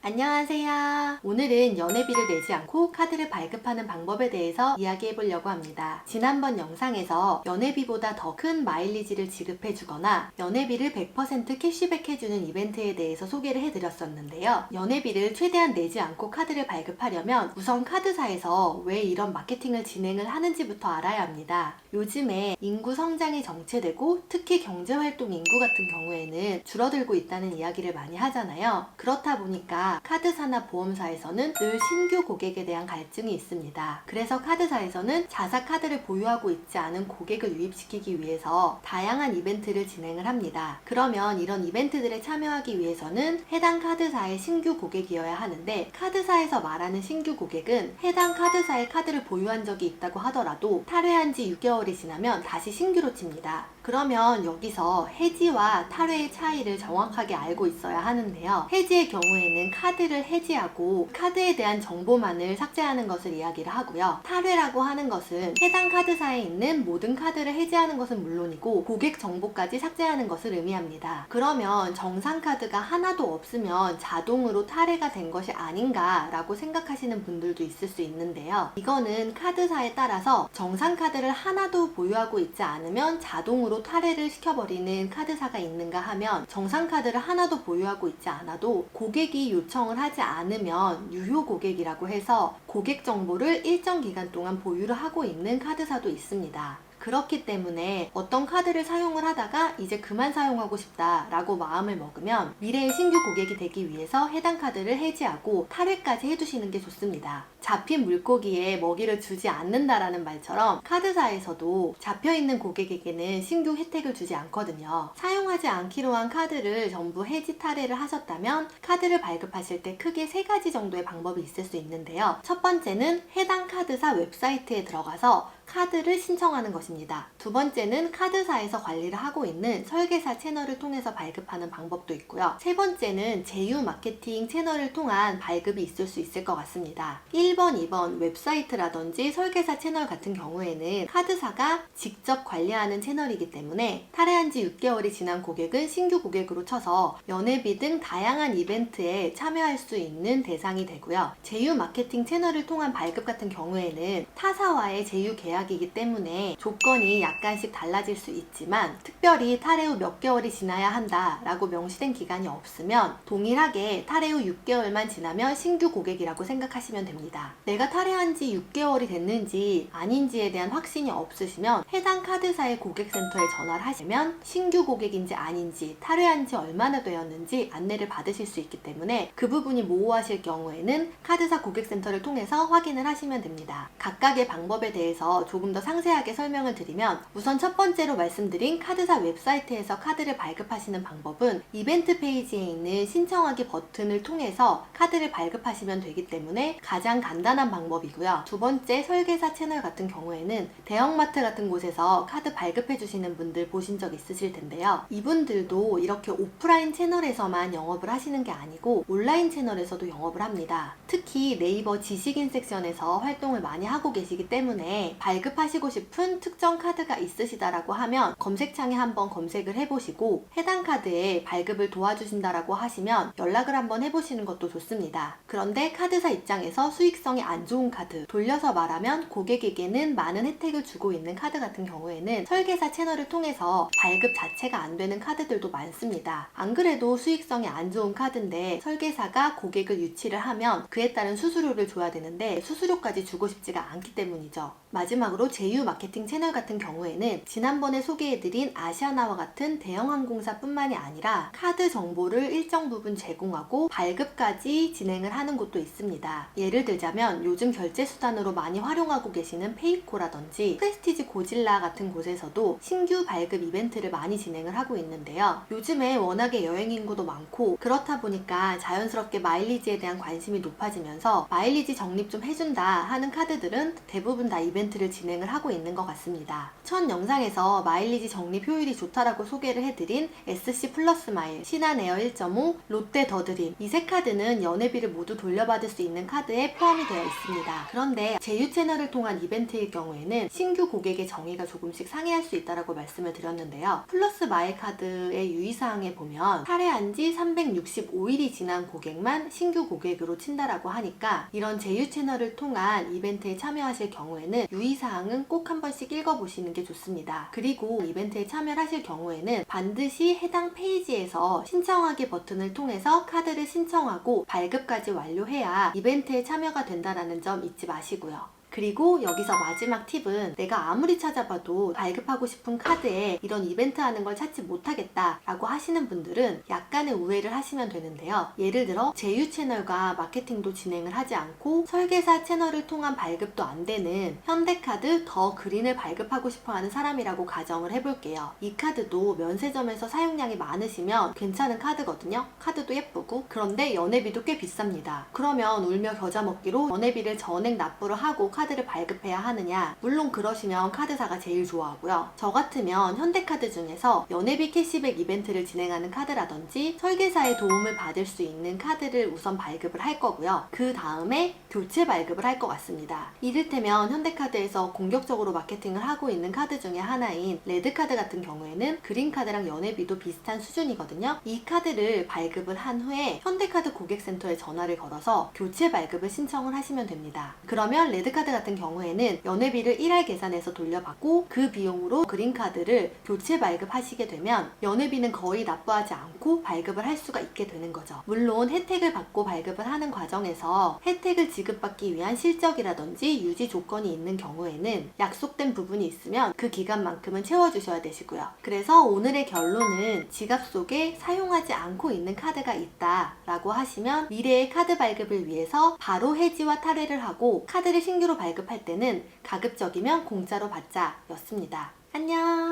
안녕하세요. 오늘은 연회비를 내지 않고 카드를 발급하는 방법에 대해서 이야기해 보려고 합니다. 지난번 영상에서 연회비보다 더 큰 마일리지를 지급해 주거나 연회비를 100% 캐시백 해주는 이벤트에 대해서 소개를 해드렸었는데요. 연회비를 최대한 내지 않고 카드를 발급하려면 우선 카드사에서 왜 이런 마케팅을 진행을 하는지부터 알아야 합니다. 요즘에 인구 성장이 정체되고 특히 경제활동 인구 같은 경우에는 줄어들고 있다는 이야기를 많이 하잖아요. 그렇다 보니까 카드사나 보험사에서는 늘 신규 고객에 대한 갈증이 있습니다. 그래서 카드사에서는 자사 카드를 보유하고 있지 않은 고객을 유입시키기 위해서 다양한 이벤트를 진행을 합니다. 그러면 이런 이벤트들에 참여하기 위해서는 해당 카드사의 신규 고객이어야 하는데, 카드사에서 말하는 신규 고객은 해당 카드사의 카드를 보유한 적이 있다고 하더라도 탈회한 지 6개월이 지나면 다시 신규로 칩니다. 그러면 여기서 해지와 탈회의 차이를 정확하게 알고 있어야 하는데요. 해지의 경우에는 카드를 해지하고 카드에 대한 정보만을 삭제하는 것을 이야기를 하고요. 탈회라고 하는 것은 해당 카드사에 있는 모든 카드를 해지하는 것은 물론이고 고객 정보까지 삭제하는 것을 의미합니다. 그러면 정상 카드가 하나도 없으면 자동으로 탈회가 된 것이 아닌가 라고 생각하시는 분들도 있을 수 있는데요. 이거는 카드사에 따라서 정상 카드를 하나도 보유하고 있지 않으면 자동으로 탈회를 시켜버리는 카드사가 있는가 하면, 정상 카드를 하나도 보유하고 있지 않아도 고객이 요청을 하지 않으면 유효 고객이라고 해서 고객 정보를 일정 기간 동안 보유를 하고 있는 카드사도 있습니다. 그렇기 때문에 어떤 카드를 사용을 하다가 이제 그만 사용하고 싶다 라고 마음을 먹으면 미래의 신규 고객이 되기 위해서 해당 카드를 해지하고 탈회까지 해두시는 게 좋습니다. 잡힌 물고기에 먹이를 주지 않는다라는 말처럼 카드사에서도 잡혀있는 고객에게는 신규 혜택을 주지 않거든요. 사용하지 않기로 한 카드를 전부 해지 탈회를 하셨다면 카드를 발급하실 때 크게 3가지 정도의 방법이 있을 수 있는데요. 첫 번째는 해당 카드사 웹사이트에 들어가서 카드를 신청하는 것입니다. 두 번째는 카드사에서 관리를 하고 있는 설계사 채널을 통해서 발급하는 방법도 있고요. 세 번째는 제휴 마케팅 채널을 통한 발급이 있을 수 있을 것 같습니다. 1번, 2번 웹사이트라든지 설계사 채널 같은 경우에는 카드사가 직접 관리하는 채널이기 때문에 탈회한 지 6개월이 지난 고객은 신규 고객으로 쳐서 연회비 등 다양한 이벤트에 참여할 수 있는 대상이 되고요. 제휴 마케팅 채널을 통한 발급 같은 경우에는 타사와의 제휴 계약이기 때문에 조건이 약간씩 달라질 수 있지만, 특별히 탈회 후 몇 개월이 지나야 한다 라고 명시된 기간이 없으면 동일하게 탈회 후 6개월만 지나면 신규 고객이라고 생각하시면 됩니다. 내가 탈회한 지 6개월이 됐는지 아닌지에 대한 확신이 없으시면 해당 카드사의 고객센터에 전화를 하시면 신규 고객인지 아닌지, 탈회한 지 얼마나 되었는지 안내를 받으실 수 있기 때문에 그 부분이 모호하실 경우에는 카드사 고객센터를 통해서 확인을 하시면 됩니다. 각각의 방법에 대해서 조금 더 상세하게 설명을 드리면, 우선 첫 번째로 말씀드린 카드사 웹사이트에서 카드를 발급하시는 방법은 이벤트 페이지에 있는 신청하기 버튼을 통해서 카드를 발급하시면 되기 때문에 가장 간단한 방법이고요. 두 번째, 설계사 채널 같은 경우에는 대형마트 같은 곳에서 카드 발급해 주시는 분들 보신 적 있으실 텐데요. 이분들도 이렇게 오프라인 채널에서만 영업을 하시는 게 아니고 온라인 채널에서도 영업을 합니다. 특히 네이버 지식인 섹션에서 활동을 많이 하고 계시기 때문에 발급하시고 싶은 특정 카드가 있으시다라고 하면 검색창에 한번 검색을 해보시고 해당 카드에 발급을 도와주신다라고 하시면 연락을 한번 해보시는 것도 좋습니다. 그런데 카드사 입장에서 수익성이 안 좋은 카드, 돌려서 말하면 고객에게는 많은 혜택을 주고 있는 카드 같은 경우에는 설계사 채널을 통해서 발급 자체가 안 되는 카드들도 많습니다. 안 그래도 수익성이 안 좋은 카드인데 설계사가 고객을 유치를 하면 그에 따른 수수료를 줘야 되는데 수수료까지 주고 싶지가 않기 때문이죠. 마지막으로 제휴 마케팅 채널 같은 경우에는 지난번에 소개해드린 아시아나와 같은 대형 항공사 뿐만이 아니라 카드 정보를 일정 부분 제공하고 발급까지 진행을 하는 곳도 있습니다. 예를 들자면 요즘 결제 수단으로 많이 활용하고 계시는 페이코라든지 프레스티지 고질라 같은 곳에서도 신규 발급 이벤트를 많이 진행을 하고 있는데요. 요즘에 워낙에 여행 인구도 많고 그렇다 보니까 자연스럽게 마일리지에 대한 관심이 높아지면서 마일리지 적립 좀 해준다 하는 카드들은 대부분 다 이벤트를 진행을 하고 있는 것 같습니다. 첫 영상에서 마일리지 적립 효율이 좋다라고 소개를 해드린 SC 플러스 마일, 신한에어 1.5, 롯데 더드림, 이 세 카드는 연회비를 모두 돌려받을 수 있는 카드에 포함이 포함이 되어 있습니다. 그런데 제휴 채널을 통한 이벤트일 경우에는 신규 고객의 정의가 조금씩 상이할 수 있다고 말씀을 드렸는데요. 플러스 마일 카드의 유의사항에 보면 할애한 지 365일이 지난 고객만 신규 고객으로 친다라고 하니까 이런 제휴 채널을 통한 이벤트에 참여하실 경우에는 유의사항은 꼭 한 번씩 읽어보시는 게 좋습니다. 그리고 이벤트에 참여하실 경우에는 반드시 해당 페이지에서 신청하기 버튼을 통해서 카드를 신청하고 발급까지 완료해야 이벤트에 참여가 된다는 점 잊지 마시고요. 그리고 여기서 마지막 팁은 내가 아무리 찾아봐도 발급하고 싶은 카드에 이런 이벤트 하는 걸 찾지 못하겠다 라고 하시는 분들은 약간의 우회를 하시면 되는데요. 예를 들어 제휴 채널과 마케팅도 진행을 하지 않고 설계사 채널을 통한 발급도 안 되는 현대카드 더 그린을 발급하고 싶어 하는 사람이라고 가정을 해볼게요. 이 카드도 면세점에서 사용량이 많으시면 괜찮은 카드거든요. 카드도 예쁘고. 그런데 연회비도 꽤 비쌉니다. 그러면 울며 겨자 먹기로 연회비를 전액 납부를 하고 카드를 발급해야 하느냐? 물론 그러시면 카드사가 제일 좋아하고요. 저 같으면 현대카드 중에서 연회비 캐시백 이벤트를 진행하는 카드라든지 설계사의 도움을 받을 수 있는 카드를 우선 발급을 할 거고요. 그 다음에 교체 발급을 할 것 같습니다. 이를테면 현대카드에서 공격적으로 마케팅을 하고 있는 카드 중에 하나인 레드카드 같은 경우에는 그린카드랑 연회비도 비슷한 수준이거든요. 이 카드를 발급을 한 후에 현대카드 고객센터에 전화를 걸어서 교체 발급을 신청을 하시면 됩니다. 그러면 레드카드 같은 경우에는 연회비를 1할 계산해서 돌려받고 그 비용으로 그린카드를 교체 발급하시게 되면 연회비는 거의 납부하지 않고 발급을 할 수가 있게 되는 거죠. 물론 혜택을 받고 발급을 하는 과정에서 혜택을 지급받기 위한 실적이라든지 유지 조건이 있는 경우에는 약속된 부분이 있으면 그 기간만큼은 채워주셔야 되시고요. 그래서 오늘의 결론은 지갑 속에 사용하지 않고 있는 카드가 있다 라고 하시면 미래의 카드 발급을 위해서 바로 해지와 탈회를 하고 카드를 신규로 발급할 때는 가급적이면 공짜로 받자 였습니다. 안녕.